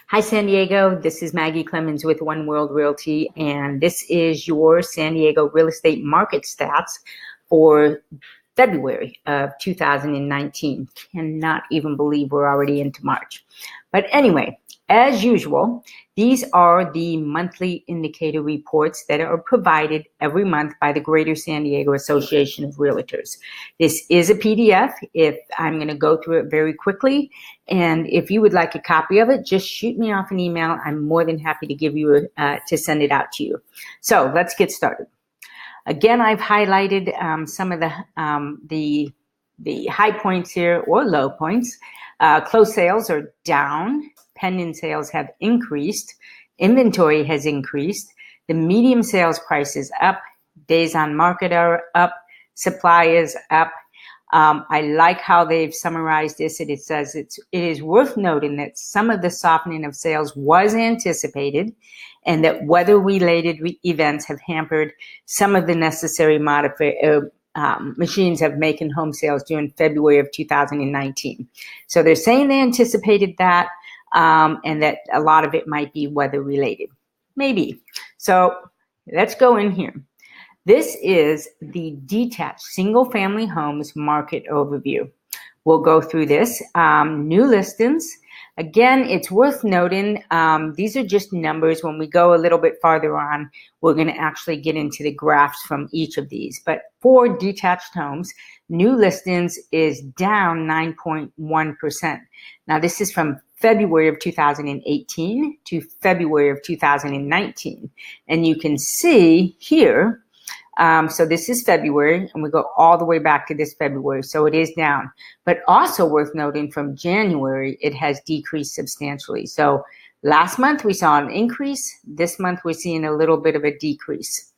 Hi, San Diego. This is Maggie Clemens with One World Realty, and this is your San Diego real estate market stats for February of 2019. Cannot even believe we're already into March. But anyway, as usual, these are the monthly indicator reports that are provided every month by the Greater San Diego Association of Realtors. This is a PDF. I'm going to go through it very quickly, and if you would like a copy of it, just shoot me off an email. I'm more than happy to give you to send it out to you. So let's get started. Again, I've highlighted some of the high points here or low points. Closed sales are down. Pending sales have increased. Inventory has increased. The medium sales price is up. Days on market are up. Supply is up. I like how they've summarized this. It says it is worth noting that some of the softening of sales was anticipated and that weather-related events have hampered some of the necessary machines of making home sales during February of 2019. So they're saying they anticipated that and that a lot of it might be weather-related. Maybe. So let's go in here. This is the detached single-family homes market overview. We'll go through this. New listings. Again, it's worth noting, these are just numbers. When we go a little bit farther on, we're going to actually get into the graphs from each of these. But for detached homes, new listings is down 9.1%. Now, this is from February of 2018 to February of 2019. And you can see here, so this is February, and we go all the way back to this February, so it is down. But also worth noting, from January, it has decreased substantially. So last month we saw an increase. This month we're seeing a little bit of a decrease.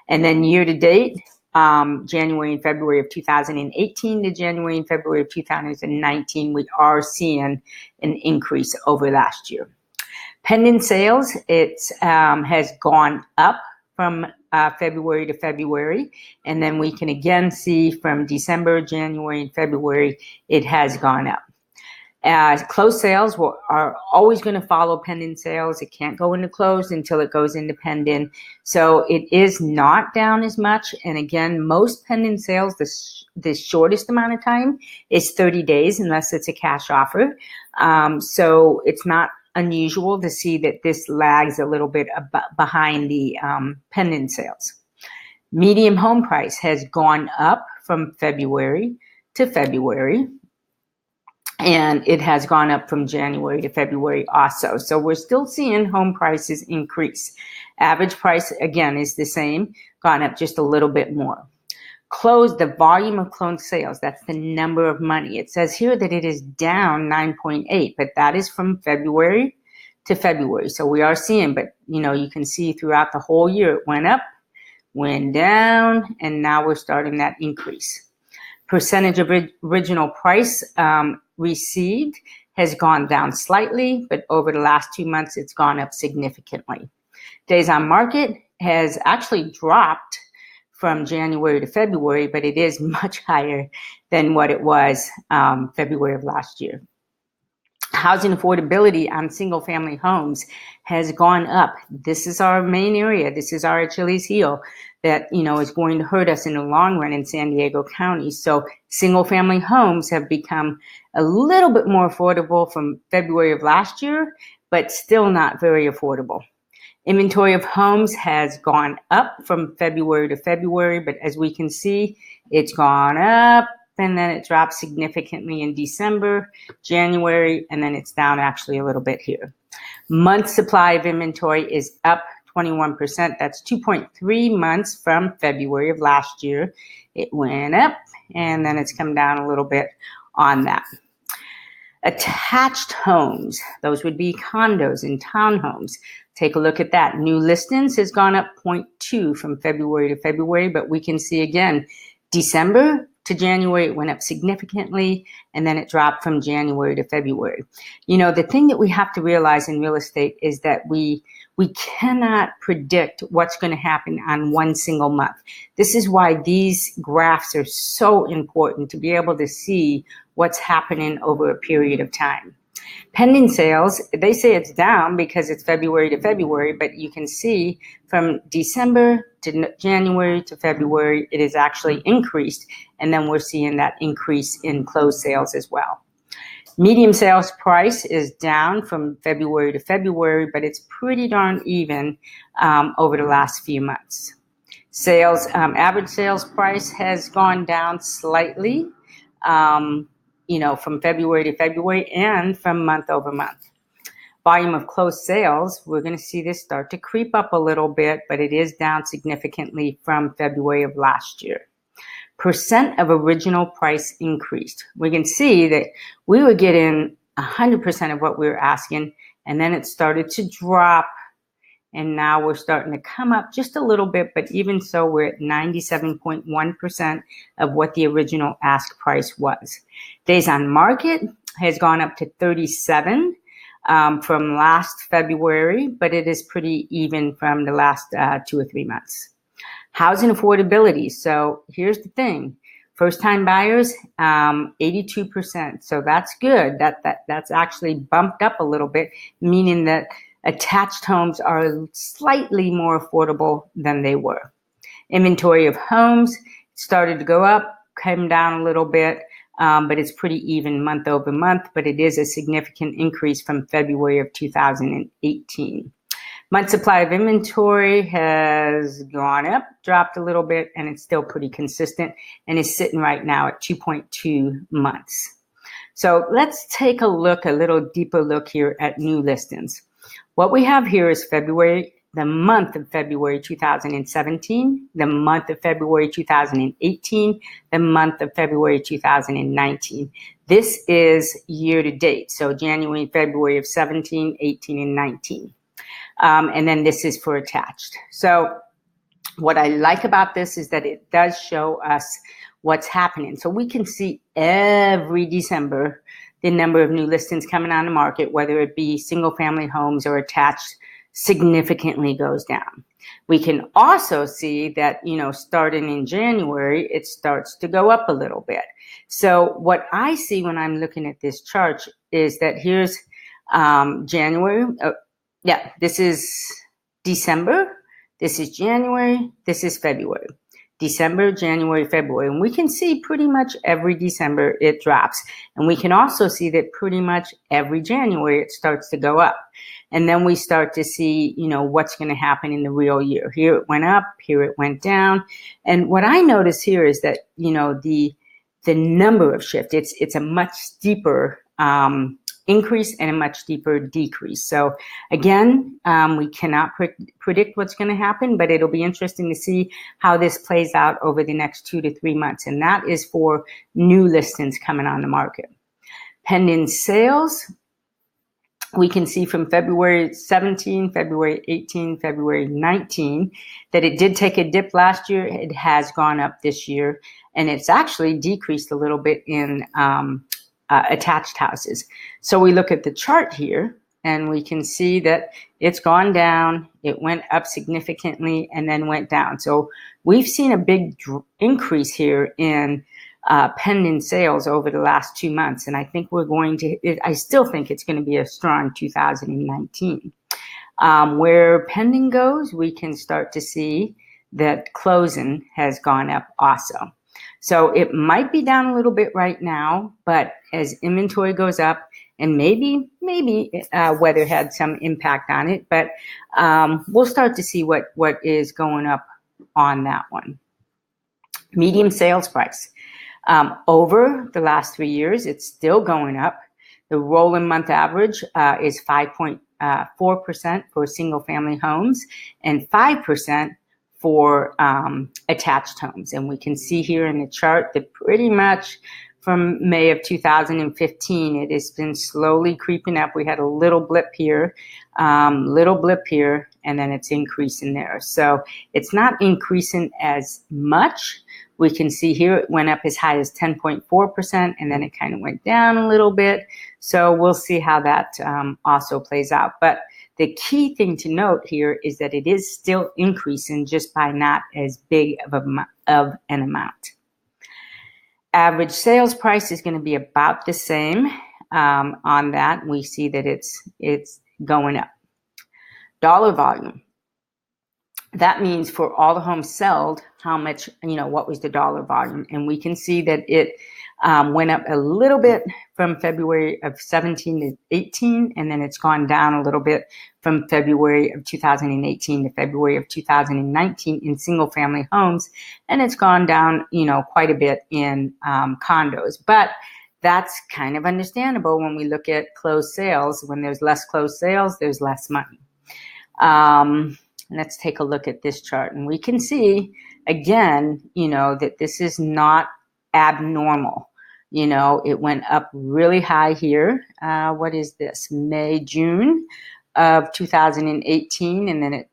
And then year to date, January and February of 2018 to January and February of 2019, we are seeing an increase over last year. Pending sales, it has gone up from February to February, and then we can again see from December, January, and February, it has gone up. Closed sales are always going to follow pending sales. It can't go into closed until it goes into pending. So it is not down as much. And again, most pending sales, the shortest amount of time is 30 days unless it's a cash offer. So it's not unusual to see that this lags a little bit behind the pending sales. Median home price has gone up from February to February, and it has gone up from January to February also. So we're still seeing home prices increase. Average price, again, is the same, gone up just a little bit more. Closed, the volume of closed sales, that's the number of money. It says here that it is down 9.8, but that is from February to February. So we are seeing, but you can see throughout the whole year, it went up, went down, and now we're starting that increase. Percentage of original price received has gone down slightly, but over the last 2 months, it's gone up significantly. Days on market has actually dropped from January to February, but it is much higher than what it was February of last year. Housing affordability on single-family homes has gone up. This is our main area. This is our Achilles heel that, is going to hurt us in the long run in San Diego County. So single-family homes have become a little bit more affordable from February of last year, but still not very affordable. Inventory of homes has gone up from February to February, but as we can see, it's gone up, and then it dropped significantly in December, January, and then it's down actually a little bit here. Month supply of inventory is up 21%. That's 2.3 months from February of last year. It went up, and then it's come down a little bit on that. Attached homes, those would be condos and townhomes. Take a look at that. New listings has gone up 0.2 from February to February, but we can see again, December to January, it went up significantly, and then it dropped from January to February. The thing that we have to realize in real estate is that we cannot predict what's going to happen on one single month. This is why these graphs are so important, to be able to see what's happening over a period of time. Pending sales, they say it's down because it's February to February, but you can see from December to January to February, it is actually increased. And then we're seeing that increase in closed sales as well. Median sales price is down from February to February, but it's pretty darn even over the last few months. Average sales price has gone down slightly, from February to February and from month over month. Volume of closed sales, we're going to see this start to creep up a little bit, but it is down significantly from February of last year. Percent of original price increased. We can see that we were getting 100% of what we were asking, and then it started to drop, and now we're starting to come up just a little bit, but even so, we're at 97.1% of what the original ask price was. Days on market has gone up to 37 from last February, but it is pretty even from the last 2 or 3 months. Housing affordability. So here's the thing. First-time buyers, 82%. So that's good. That's actually bumped up a little bit, meaning that attached homes are slightly more affordable than they were. Inventory of homes started to go up, came down a little bit, but it's pretty even month over month, but it is a significant increase from February of 2018. Month supply of inventory has gone up, dropped a little bit, and it's still pretty consistent and is sitting right now at 2.2 months. So let's take a little deeper look here at new listings. What we have here is February, the month of February 2017, the month of February 2018, the month of February 2019. This is year to date, so January and February of 17, 18, and 19. And then this is for attached. So what I like about this is that it does show us what's happening. So we can see every December the number of new listings coming on the market, whether it be single family homes or attached, significantly goes down. We can also see that, starting in January, it starts to go up a little bit. So what I see when I'm looking at this chart is that here's January. This is December, this is January, this is February. December, January, February. And we can see pretty much every December it drops. And we can also see that pretty much every January it starts to go up. And then we start to see, what's going to happen in the real year. Here it went up, here it went down. And what I notice here is that, the number of shift, it's a much steeper increase and a much deeper decrease. So again, we cannot predict what's going to happen, but it'll be interesting to see how this plays out over the next 2 to 3 months. And that is for new listings coming on the market. Pending sales, we can see from February 17, February 18, February 19, that it did take a dip last year. It has gone up this year, and it's actually decreased a little bit in attached houses. So we look at the chart here and we can see that it's gone down, it went up significantly and then went down. So we've seen a big increase here in pending sales over the last 2 months. And I think I still think it's going to be a strong 2019. Where pending goes, we can start to see that closing has gone up also. So it might be down a little bit right now, but as inventory goes up, and maybe weather had some impact on it, but we'll start to see what is going up on that one. Median sales price. Over the last 3 years, it's still going up. The rolling month average is 5.4% for single family homes and 5% for attached homes. And we can see here in the chart that pretty much from May of 2015, it has been slowly creeping up. We had a little blip here, and then it's increasing there. So it's not increasing as much. We can see here it went up as high as 10.4%, and then it kind of went down a little bit. So we'll see how that also plays out. But the key thing to note here is that it is still increasing, just by not as big of an amount. Average sales price is going to be about the same. on that. We see that it's going up. Dollar volume. That means for all the homes sold, how much, what was the dollar volume? And we can see that it went up a little bit from February of 17 to 18, and then it's gone down a little bit from February of 2018 to February of 2019 in single family homes. And it's gone down, quite a bit in condos. But that's kind of understandable when we look at closed sales. When there's less closed sales, there's less money. Let's take a look at this chart, and we can see again, that this is not abnormal. It went up really high here. What is this? May, June of 2018, and then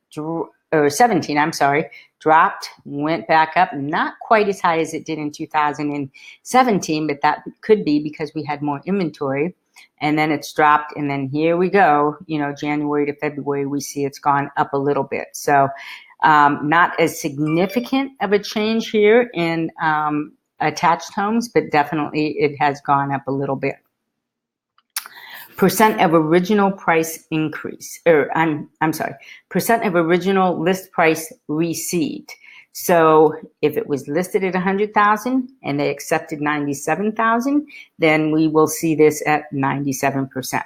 or 17, I'm sorry, dropped, went back up, not quite as high as it did in 2017, but that could be because we had more inventory. And then it's dropped, and then here we go, January to February, we see it's gone up a little bit. So not as significant of a change here in attached homes, but definitely it has gone up a little bit. Percent of original price increase, or I'm sorry, percent of original list price received. So if it was listed at 100,000 and they accepted 97,000, then we will see this at 97%.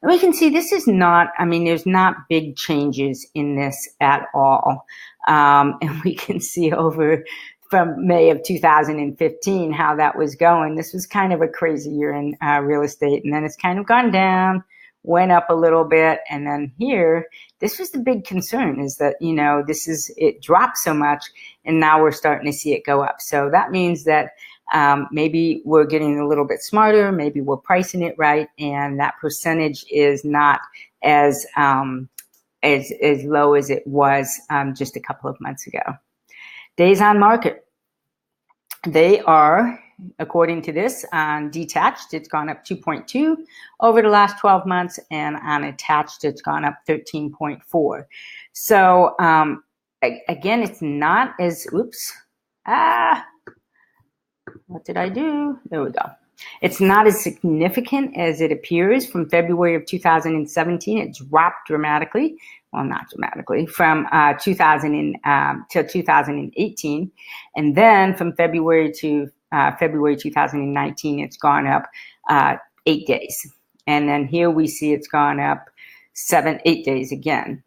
And we can see this is not, there's not big changes in this at all. And we can see over from May of 2015 how that was going. This was kind of a crazy year in real estate, and then it's kind of gone down, went up a little bit, and then here, this was the big concern, is that, it dropped so much, and now we're starting to see it go up. So that means that maybe we're getting a little bit smarter, maybe we're pricing it right, and that percentage is not as low as it was just a couple of months ago. Days on market. They are, according to this, on detached, it's gone up 2.2 over the last 12 months, and on attached, it's gone up 13.4. So, again, it's not as, what did I do? There we go. It's not as significant as it appears. From February of 2017, it dropped dramatically. Well, not dramatically, from 2000 to 2018. And then from February to February 2019, it's gone up 8 days. And then here we see it's gone up 8 days again.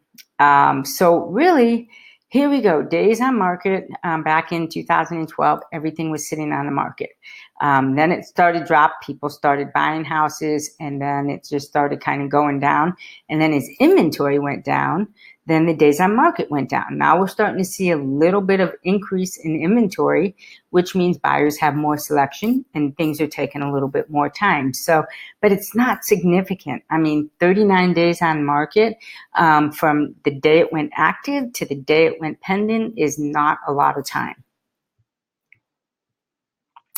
So really, here we go. Days on market. Back in 2012, everything was sitting on the market. Then it started to drop. People started buying houses, and then it just started kind of going down. And then as inventory went down, then the days on market went down. Now we're starting to see a little bit of increase in inventory, which means buyers have more selection and things are taking a little bit more time. So, but it's not significant. 39 days on market from the day it went active to the day it went pending is not a lot of time.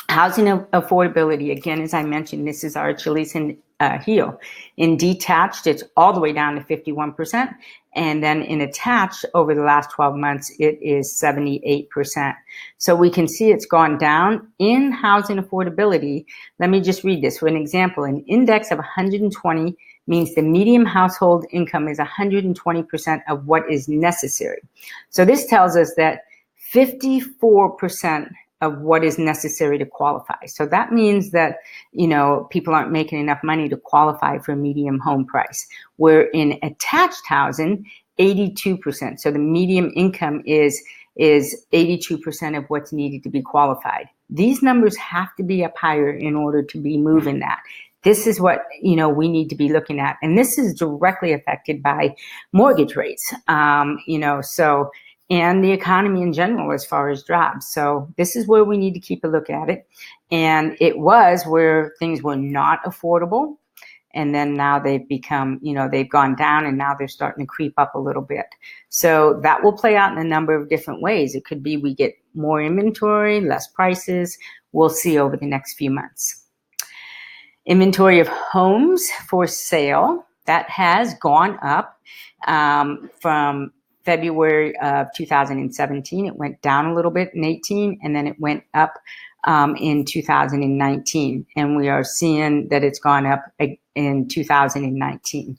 Housing affordability, again, as I mentioned, this is our Achilles heel. In detached, it's all the way down to 51%. And then in attached, over the last 12 months, it is 78%. So we can see it's gone down. In housing affordability, let me just read this. For an example, an index of 120 means the median household income is 120% of what is necessary. So this tells us that 54% of what is necessary to qualify. So that means that, people aren't making enough money to qualify for a medium home price. Where in attached housing, 82%. So the median income is 82% of what's needed to be qualified. These numbers have to be up higher in order to be moving that. This is what, we need to be looking at. And this is directly affected by mortgage rates, and the economy in general as far as jobs. So this is where we need to keep a look at it. And it was where things were not affordable. And then now they've become, they've gone down, and now they're starting to creep up a little bit. So that will play out in a number of different ways. It could be we get more inventory, less prices. We'll see over the next few months. Inventory of homes for sale, that has gone up from February of 2017. It went down a little bit in 18, and then it went up in 2019, and we are seeing that it's gone up in 2019.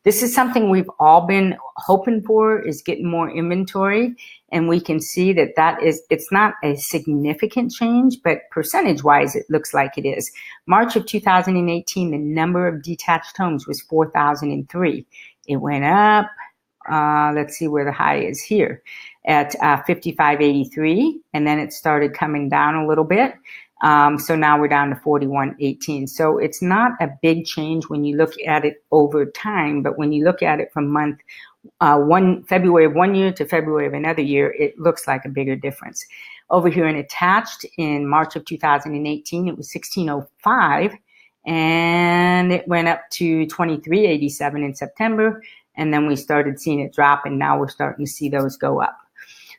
This is something we've all been hoping for, is getting more inventory, and we can see that it's not a significant change, but percentage-wise, it looks like it is. March of 2018, the number of detached homes was 4,003. It went up. Let's see where the high is here at 5,583, and then it started coming down a little bit. So now we're down to 4,118. So it's not a big change when you look at it over time, but when you look at it from February of one year to February of another year, it looks like a bigger difference. Over here in attached, in March of 2018, it was 1,605, and it went up to 2,387 in September. And then we started seeing it drop, and now we're starting to see those go up.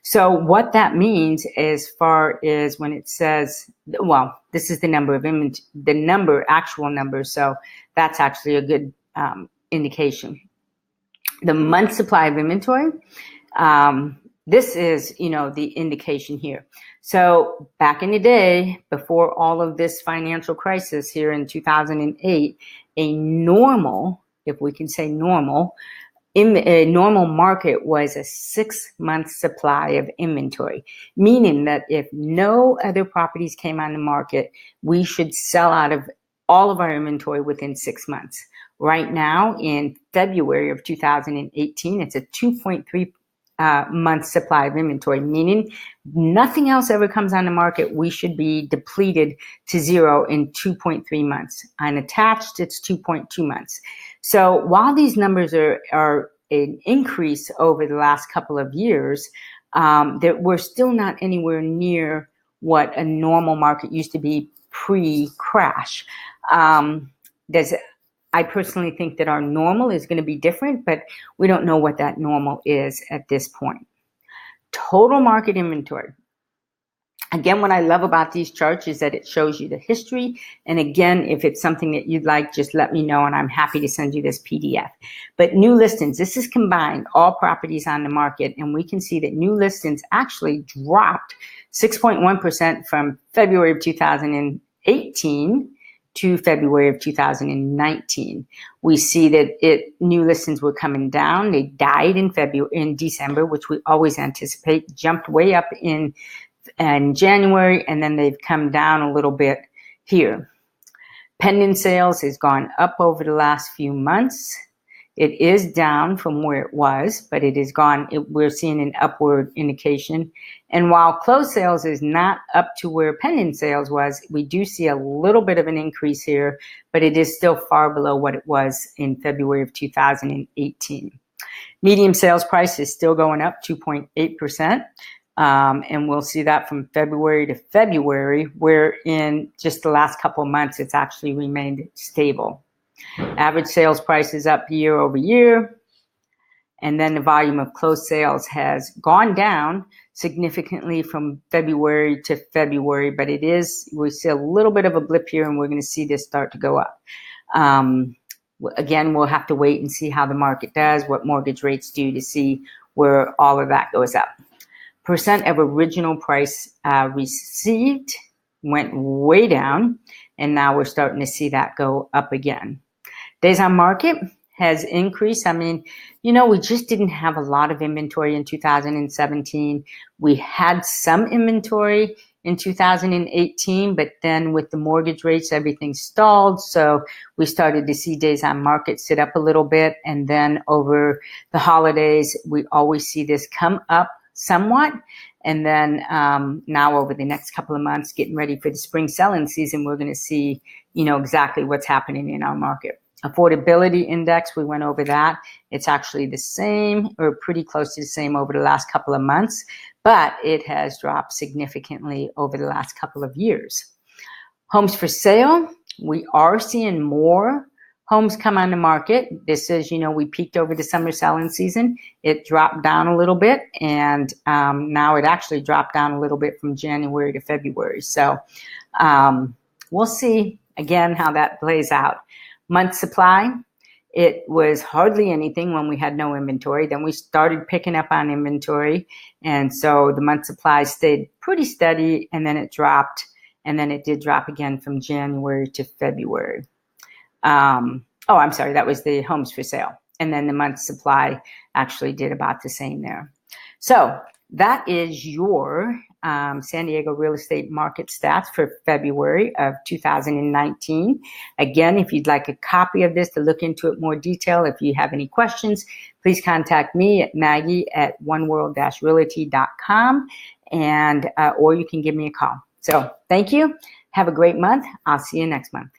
So what that means as far as when it says, well, this is the number of actual numbers. So that's actually a good indication. The month supply of inventory, this is, the indication here. So back in the day, before all of this financial crisis here in 2008, a normal, if we can say normal, in a normal market was a 6-month supply of inventory, meaning that if no other properties came on the market, we should sell out of all of our inventory within 6 months. Right now, in February of 2018, it's a 2.3 month supply of inventory, meaning nothing else ever comes on the market. We should be depleted to zero in 2.3 months. Unattached, it's 2.2 months. So while these numbers are an increase over the last couple of years, that we're still not anywhere near what a normal market used to be pre-crash. I personally think that our normal is going to be different, but we don't know what that normal is at this point. Total market inventory. Again, what I love about these charts is that it shows you the history. And again, if it's something that you'd like, just let me know, and I'm happy to send you this PDF. But new listings, this is combined, all properties on the market. And we can see that new listings actually dropped 6.1% from February of 2018 to February of 2019. We see that new listings were coming down. They died in December, which we always anticipate, jumped way up in January, and then they've come down a little bit here. Pending sales has gone up over the last few months. It is down from where it was, but it is gone. We're seeing an upward indication. And while closed sales is not up to where pending sales was, we do see a little bit of an increase here, but it is still far below what it was in February of 2018. Median sales price is still going up 2.8%. And we'll see that from February to February, where in just the last couple of months, it's actually remained stable. Average sales price is up year over year. And then the volume of closed sales has gone down significantly from February to February, but we see a little bit of a blip here, and we're going to see this start to go up. Again, we'll have to wait and see how the market does, what mortgage rates do, to see where all of that goes up. Percent of original price received went way down, and now we're starting to see that go up again. Days on market has increased. I mean, we just didn't have a lot of inventory in 2017. We had some inventory in 2018, but then with the mortgage rates, everything stalled. So we started to see days on market sit up a little bit. And then over the holidays, we always see this come up somewhat. And then now over the next couple of months, getting ready for the spring selling season, we're going to see, exactly what's happening in our market. Affordability index, we went over that. It's actually the same or pretty close to the same over the last couple of months, but it has dropped significantly over the last couple of years. Homes for sale, we are seeing more homes come on the market. This is, we peaked over the summer selling season. It dropped down a little bit, and now it actually dropped down a little bit from January to February. So we'll see, again, how that plays out. Month supply, it was hardly anything when we had no inventory. Then we started picking up on inventory, and so the month supply stayed pretty steady, and then it dropped. and then it did drop again from January to February. I'm sorry, that was the homes for sale. And then the month supply actually did about the same there. So that is your San Diego real estate market stats for February of 2019. Again, if you'd like a copy of this to look into it more detail, if you have any questions, please contact me at Maggie@oneworld-realty.com, and or you can give me a call. So thank you. Have a great month. I'll see you next month.